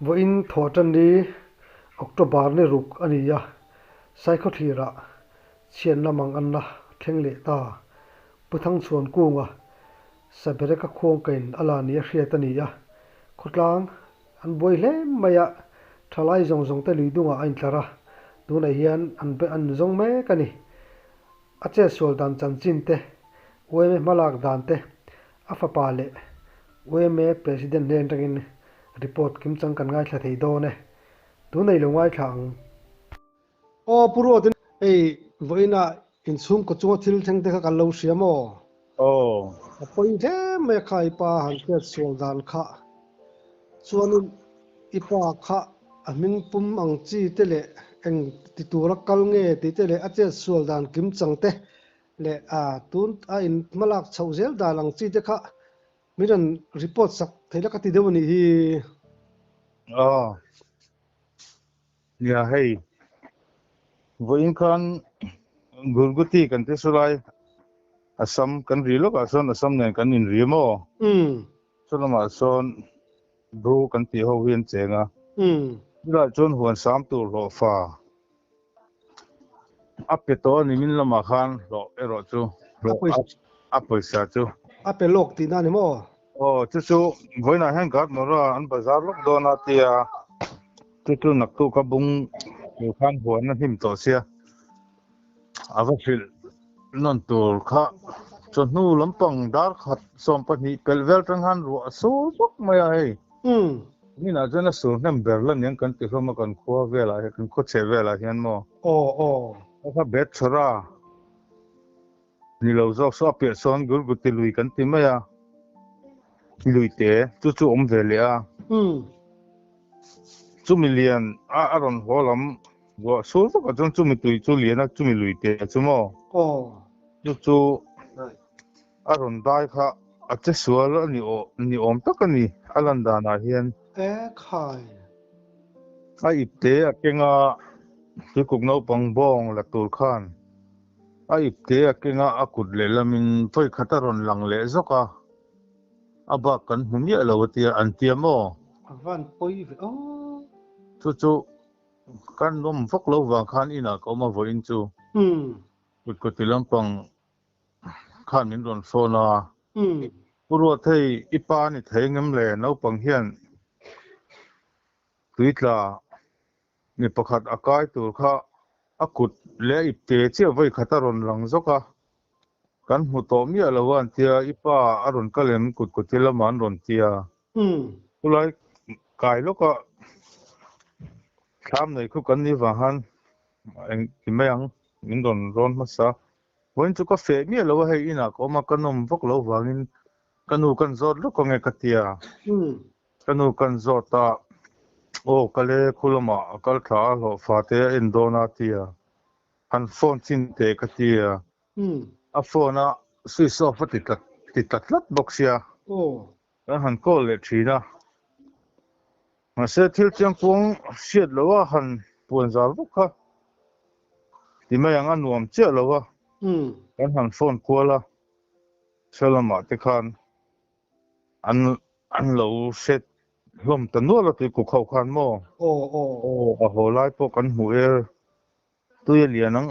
wo in thotan ni October ni ruk ania cycle thira chian lamang anna thengle ta puthang chuan kunga sabere ka khong kain ala ni hriat ania khutlang an boi hle maya thalai zong te luidunga ain tlara tuna hian an be an zong me kani ache sol dan chanchin te weme malak dan te afa pale weme president nen tangin report kim chang kan ngai thla thei do ne tu nei lo ngai thang o puro tin ei voina in sum ko chunga thil theng te ka lo siamo apoi the me khai pa han ke sol dan kha chuanin ipa kha amin pum ang chi te le eng ti tura kal nge ti te le ache sol dan kim chang te le tun a in malak chauzel dalang chi te kha miran report sak theila ka ti dewani hi ya hey voin khan gurguti kan te sulai asam kan rilo ka son asam nen kan in rimo solama son bru kan ti ho hian chenga bila chon huan sam tu ro fa apeto ni min lama khan ro ero chu apoisa chu apelok ti na ni mo chu voina han gat mora an bazar lok dona tia tu nak tu ka bung khan huan na him to sia ava fil non tur kha chon nu lampang dar khat som pani pelvel tang han ro so bok maya ei ni na jana sur nam berlan yang kan ti khoma kan khwa vela kan kho che vela hian mo kha bet chora ni lo zok so pe son gur guti lui kan ti maya lui te chu om vele a chu million aron holam wa so ka jon chu mi tui chu lian a chu mi lui te chu mo chu aron dai kha ache sual ni om takani alanda na hian khai a ipte a kenga tukuk no pangbong la tur khan a ipte a kenga akut le lamin phoi khataron lang le zoka aba kan humia lawatia antiamo van poi chu kan nom fok lo wa khan ina ko ma voin chu ko tilampang khan min ron sona puro thei ipa ni theingam le no pang hian tuitla ni pakhat akai tur kha akut le ipte che voi khataron lang zoka kan hu to mi alawan tia ipa aron kalem kut tilaman ron tia ulai kai loka tham nei khu kan ni wa han eng kimayang min ron masa voin chu ka fe mi alawa hei ina ko ma kanom vok lo wangin kanu kan zot lo ko nge katia kanu kan zota kale khulama akal tha lo fate indona tia han phone chin te katia a phone a switch off ti tatlat boxia han call le thina ma se thil chang pong siat lowa han puanzar bokha ti mayang anuam che lowa kan han phone kola selama te khan an lo set lom tanua la ti ku khau khan mo a holai po kan hu tuye lianang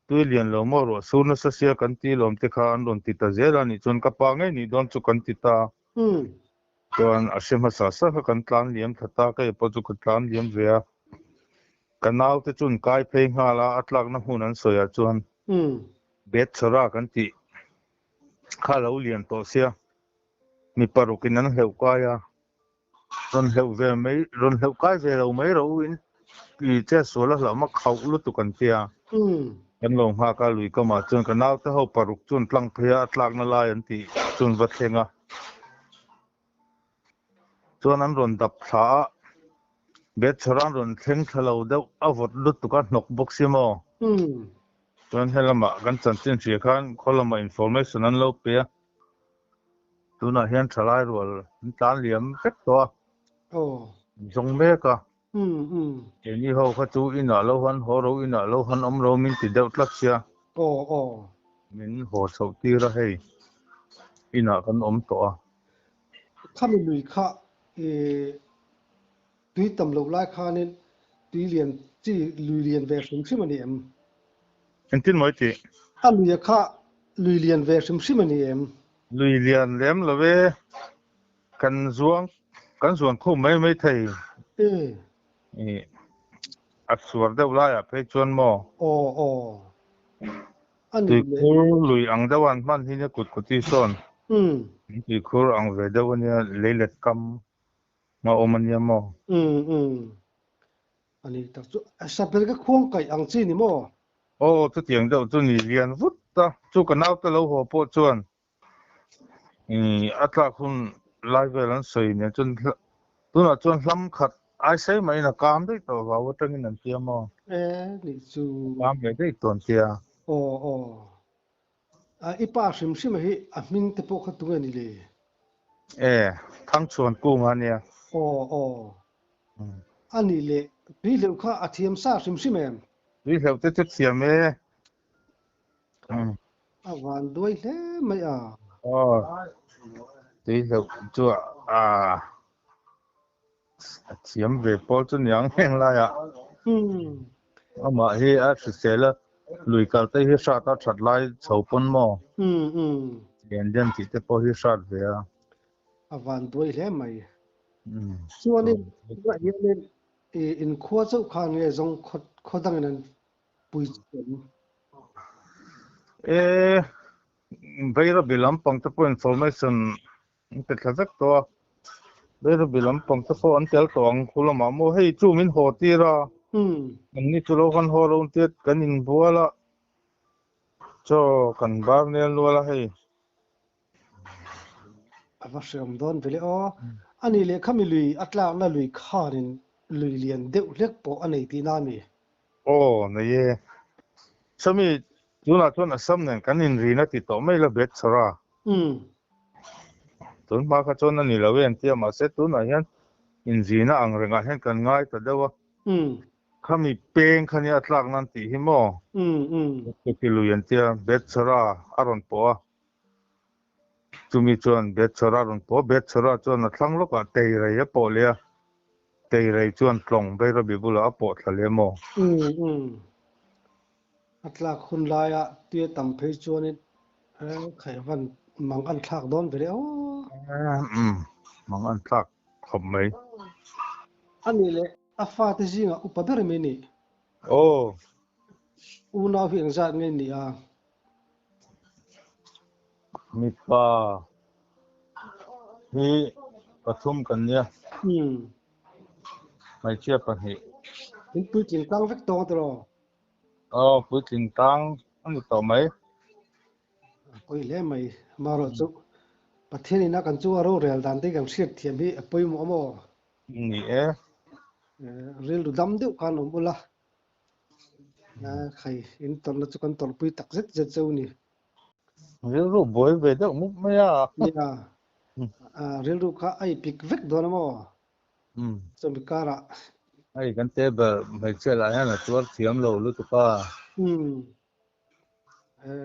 tuye lian lo mo ro suna sa sia kan ti lom te khan don ti ta zela ni chon ka pa ngai ni don chu kan ti ta chuan ashema sa kan tlan liam thata ka po chu kan tlan liam vea kanau te chun kai phei ngala atlak na hun an soya chuan bet chora kan ti kha lo lian to sia mi parukin an heu kaya ron heu ve mai ron heu kai ve lo mai ro in ki che sola la ma khau lu tu kan tia kan long ha ka lui ka ma chun kanau te ho paruk chun tlang phia tlak na lai an ti chun va thenga chuan an ron dap tha bet choran ron thleng thalo deuh avot lut tu ka hnok box simo chuan helama kan chanchin thria khan kholama information an lo pe tuna hian thalai rol tlan liam vet to zong me ka ni ho kha chu ina lo han ho ro ina lo han om ro min ti deuh tlak sia min ho chho ti ra hei ina kan om to khamin lui kha tui tam lo lai kha nen tui lian chi lui lian ve sim sim ani em en tin moi ti a lui kha lui lian ve sim sim ani em lui lian lem lo ve kan zuang khu mai thei e at suar deuh lai a pe chuan mo ani tui khur lui ang dawan man hi ne kut son tui khur ang ve deuh ania leilet kam ma omania mo ani tak chu sapel ka khuang kai ang chi ni mo tu tiang deuh tu ni lian vut ta chu kanau ta lo ho po chuan atla khun lai velan sei ne chun tuna chuan hlam khat ai sei mai na kam dei to wa watangin an tia mo ni chu kam ve dei ton tia ipa sim sim hi a min te po kha tu ni le thang chuan ku nga nia ani le ri le kha athiam sa sim sim em ri hlau te te thiam e awan doi hle mai ti hlau chu thiam ve pol chu nyang heng la ya ama hi a sela lui kal te hi sa ta that lai chhopon mo den ti te po hi sat ve awan doi hle mai chuanin wa hianin in khuwa chau khan nge zong khodang nan pui chen beira bilam pang te po information te thazak to beira bilam pang te po an tel to ang khulama mo hei chu min ho ti ra ni chu lo kan ho lo te kan in buala cho kan bar ne lo la hei avasham don vele ani le khami lui atla na lui khanin lui lian deuh lek po anei ti na mi na ye sami tuna chon asam nen kan in ri na ti to mai la bet chara tun ma kha chon ani lo wen tia ma se tuna hian in zina ang renga hen kan ngai ta dewa khami peng khani atlak nan ti hi mo ki lu yan tia bet chara aron po tumi chon bet chara ron po bet chara chon athlang lo ka tei rai a po le tei rai chuan tlong be ra bi bula po thale mo atla khun laya tia tam phei chuanin khai van mang an thak don vele mang an thak khom mai ani le afa te jinga upaber me ni una hi angzat nge ni mi pa hi pathum kan nia mai chia pa hi in pu tin tang vek to tro pu tin tang an to mai poi le mai maro chu patheni na kan chu aro rel dan te kan siat thiam hi poi mo ni rel du dam deuh kan bula khai in ton la chu kan tol pui tak zet cheu ni rel ru boi ve deuh mu mai rel ru kha ai pik vek don mo mi kara ai kan te ba mai che la na chuar thiam lo lu tu pa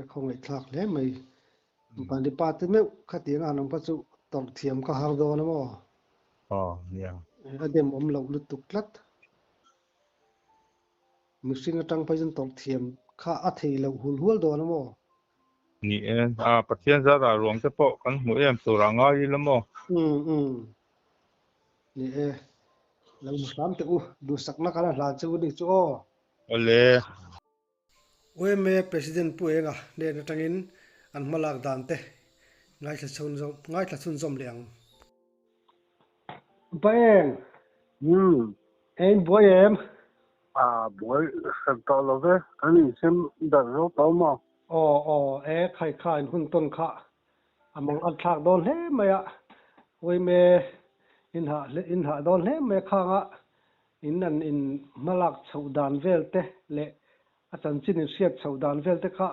không ai thak le mai ban di pa te me kha ti nga nam pa chu tol thiam ka har do na mo nia adem lo lu tu klat mi singa tang pa jin tol thiam kha a thei lo hul do na mo ni pathian za ra ruang te po kan mu em tu ra nga i la mo ni lo musam te du sak na kala la chu ni chu ole me president pu enga ne na tangin an malak dan te ngai thla chun zom liang baeng ein boyem boy to lo ve ani sem da ro to mo khai kha in hun ton kha among an thak don he maya me in ha don he me kha nga in malak chaudan velte le achan chin siat chaudan velte kha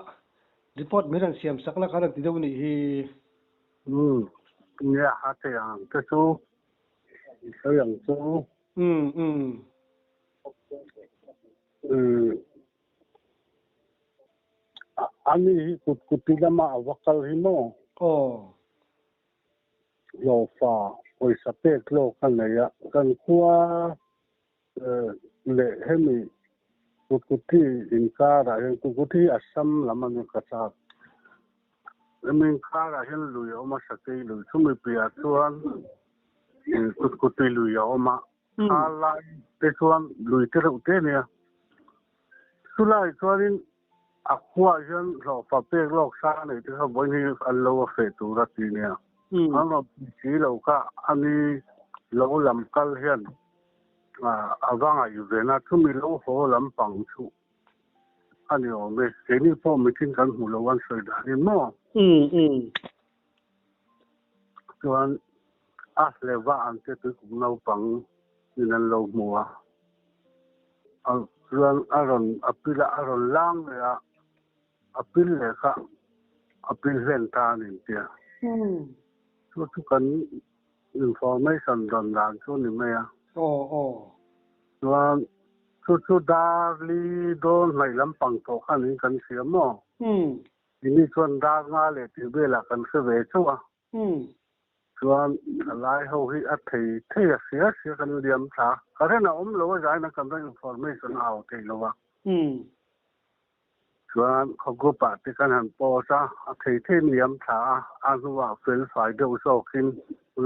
report miran siam sakla kha ti deu ni hi ya ha te ang te chu so yang chu ani kutidama wakal himo lo fa oi sapek lo kan ya kan kwa le hemi kukuti inkara hen kukuti asam laman kasa inkara hen lui oma sakai lui sumi pia chuan kukuti lui oma ala te chuan lui te ru te ne sulai chuanin akwa hen lo fa pe lok sa nei te ha boi ni allo fe tu ra ti ne ano chi lo ka ani lo lam kal hen awanga yuvena tumi lo ho lam pang chu ani o me seni po mitin kan hu lo wan soi da ni mo chuan leva an te tu no pang ninan lo mua chuan apila aron lang ya apil le ka apil ven ta ni tia chu kan information don dan chu ni me ya chuan chu darli don mai lampang to khan ni kan sia mo ini chuan dar nga le ti bela kan se ve chu chuan alai ho hi a thei sia kan liam tha karena lo ga na kan information out te lo wa chuan kho pa te kan han po sa a thei liam tha anu wa fel fai do so kin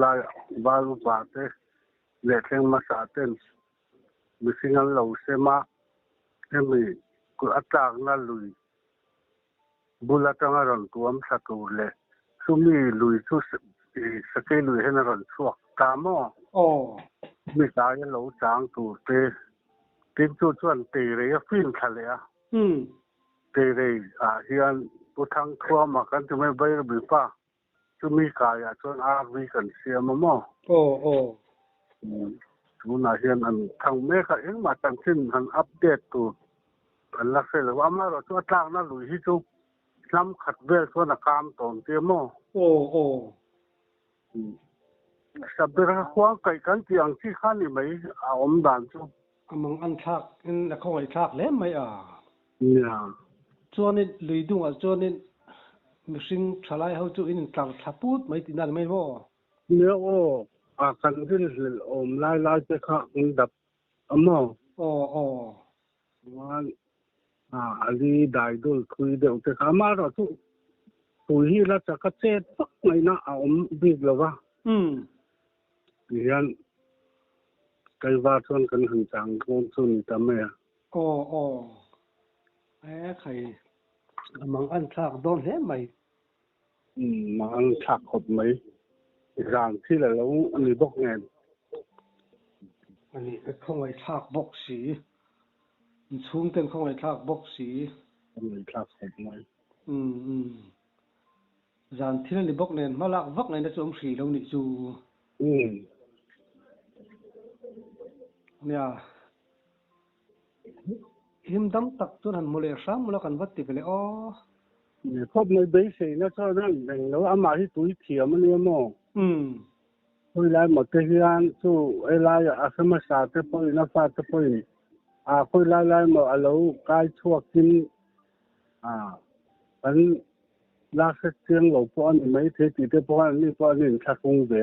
la ba lu pa te le theng ma sa ten misingan lo sema hemi ku atang na lui bulatang ron tuam sa tu le sumi lui chu sakai lui hen ron chuak ta mo mi ta ya lo chang tu te tin chu chuan te re fin khale a te re hian puthang khwa ma kan tu me bai bi pa sumi ka ya chuan vi kan siam mo tuna hian an thang me kha eng ma tang sin han update tu an la se wa ma ro chu tlang na lui hi chu lam khat vel so na kam ton te mo sabira khwa kai kan tiang chi khan ni mai a om dan chu among an thak in la khoi thak le mai ya chuan ni lui dung a chuan ni mihring thalai ho chu in tlang thaput mai ti nan mai bo ne kan rin om lai te kha ing dap amo wan ali dai dul khui de te kha ma ro chu hi la cha ka che pak mai na om big lo wa yan kai va chon kan han chang kon chu ni ta me khai among an thak don he mai ma an thak khop mai rang thi la lo ani bok ngen ani khong ai thak bok si chung ten khong ai thak bok si ani thak khop mai zan thil ni bok nen malak vak ngai na chom hri lo ni chu nia him dam tak chun han mole sam mula kan wat ti pele ni khop mai be se na cha ran deng lo ama hi tui thiam ni mo hoi lai mo te hian chu ai lai a sama sa te poi na fa te poi khoi lai mo alo kai chuakin an la se tiang lo po an mai the ti te po an ni po ni tha kung ve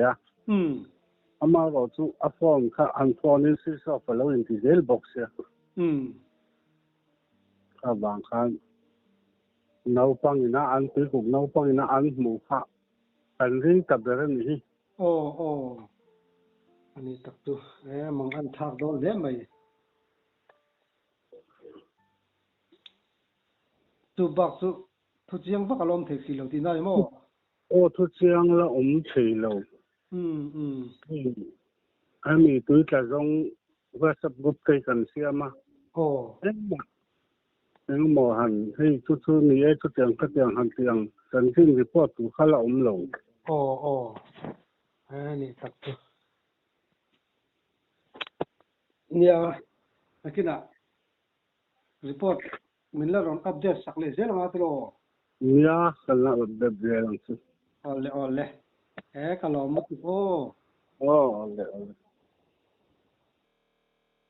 ama ro chu a form kha an phone ni si so follow in the mail box ya ka bang khan nau pang ina an pi ku nau pang ina an mu kha kan ring tab da ni ani tak tu mong an thak don le mai tu bak chu thu chiang bak alom the si lo ti nai mo thu chiang la thei lo ami tu ka jong WhatsApp group kai kan siama eng mo han hei chu ni e chu tiang ka tiang han tiang kan sin report tu khala lo ani tak tu nia akina report min la ron update sakle zel ma tro nia kan la update zel chu ole kalom mu ole